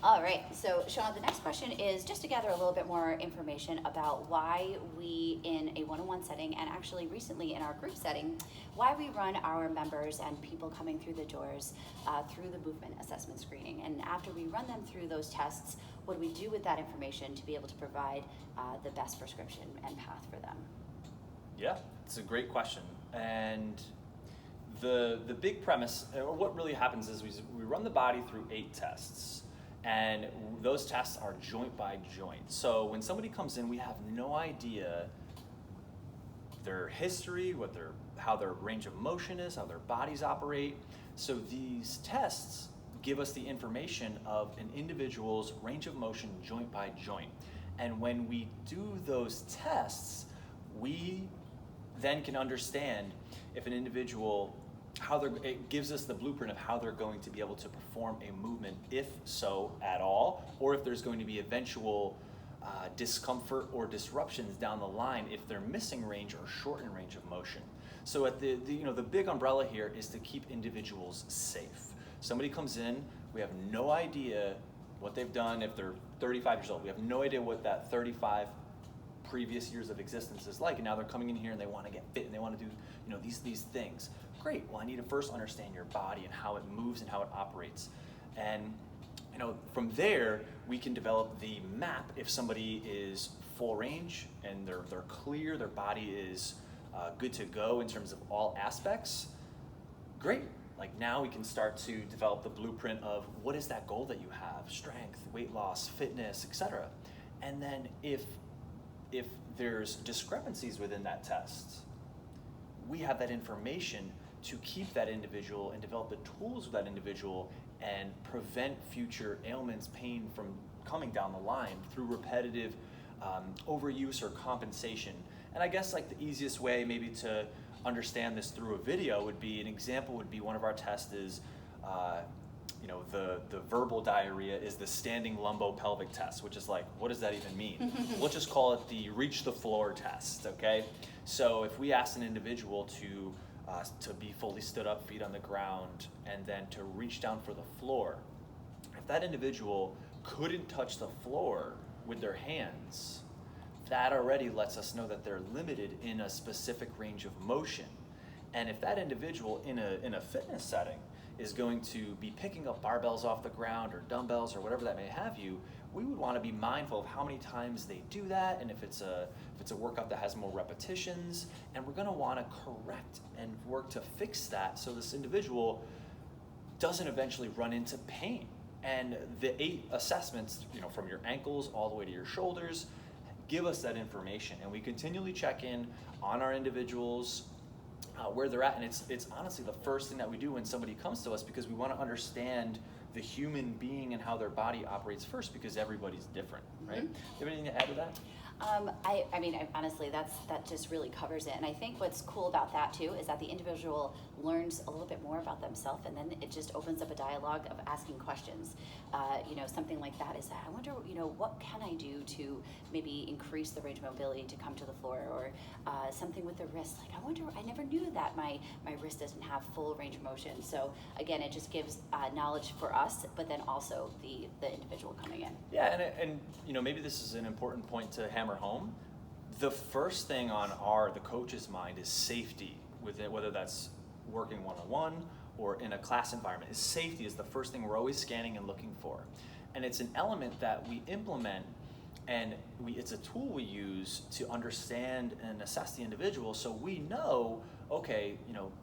All right, so Sean, the next question is just to gather a little bit more information about why we, in a one-on-one setting, and actually recently in our group setting, why we run our members and people coming through the doors through the movement assessment screening. And after we run them through those tests, what do we do with that information to be able to provide the best prescription and path for them? Yeah, it's a great question. And the big premise, or what really happens is we run the body through 8 tests. And those tests are joint by joint. So when somebody comes in, we have no idea their history, how their range of motion is, how their bodies operate. So these tests give us the information of an individual's range of motion joint by joint. And when we do those tests, we then can understand if an individual, it gives us the blueprint of how they're going to be able to perform a movement, if so at all, or if there's going to be eventual discomfort or disruptions down the line if they're missing range or shortened range of motion. So at the big umbrella here is to keep individuals safe. Somebody comes in, we have no idea what they've done if they're 35 years old. We have no idea what that 35 previous years of existence is like, and now they're coming in here and they want to get fit and they want to do these things. Great. Well, I need to first understand your body and how it moves and how it operates. And from there, we can develop the map. If somebody is full range and they're clear, their body is good to go in terms of all aspects, great. Like now we can start to develop the blueprint of what is that goal that you have, strength, weight loss, fitness, etc. And then if there's discrepancies within that test, we have that information to keep that individual and develop the tools of that individual and prevent future ailments, pain from coming down the line through repetitive overuse or compensation. And I guess like the easiest way maybe to understand this through a video would be, an example would be one of our tests is, the verbal diarrhea is the standing lumbopelvic test, which is like, what does that even mean? We'll just call it the reach the floor test, okay? So if we ask an individual to be fully stood up, feet on the ground, and then to reach down for the floor, if that individual couldn't touch the floor with their hands, that already lets us know that they're limited in a specific range of motion. And if that individual in a fitness setting is going to be picking up barbells off the ground or dumbbells or whatever that may have you, we would want to be mindful of how many times they do that, and if it's a workout that has more repetitions, and we're going to want to correct and work to fix that so this individual doesn't eventually run into pain. And the 8 assessments, from your ankles all the way to your shoulders, give us that information, and we continually check in on our individuals, where they're at. And it's honestly the first thing that we do when somebody comes to us, because we want to understand the human being and how their body operates first, because everybody's different, right? Do you have anything to add to that? Honestly, that just really covers it. And I think what's cool about that too is that the individual learns a little bit more about themselves, and then it just opens up a dialogue of asking questions. Something like that is, I wonder, what can I do to maybe increase the range of mobility to come to the floor, or something with the wrist. Like, I wonder, I never knew that my wrist doesn't have full range of motion. So again, it just gives knowledge for us, but then also the individual coming in. Yeah, and maybe this is an important point to hammer home. The first thing on the coach's mind is safety with it, whether that's working one-on-one or in a class environment. Safety is the first thing we're always scanning and looking for. And it's an element that we implement, and it's a tool we use to understand and assess the individual, so we know, okay,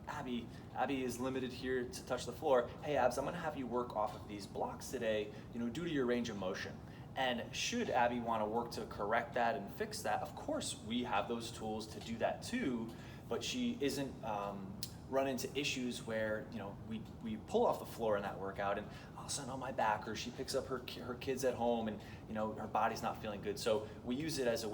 Abby is limited here to touch the floor. Hey, Abs, I'm going to have you work off of these blocks today, due to your range of motion. And should Abby want to work to correct that and fix that, of course we have those tools to do that too, but she isn't run into issues where we pull off the floor in that workout and all of a sudden on my back, or she picks up her kids at home and her body's not feeling good. So we use it as a way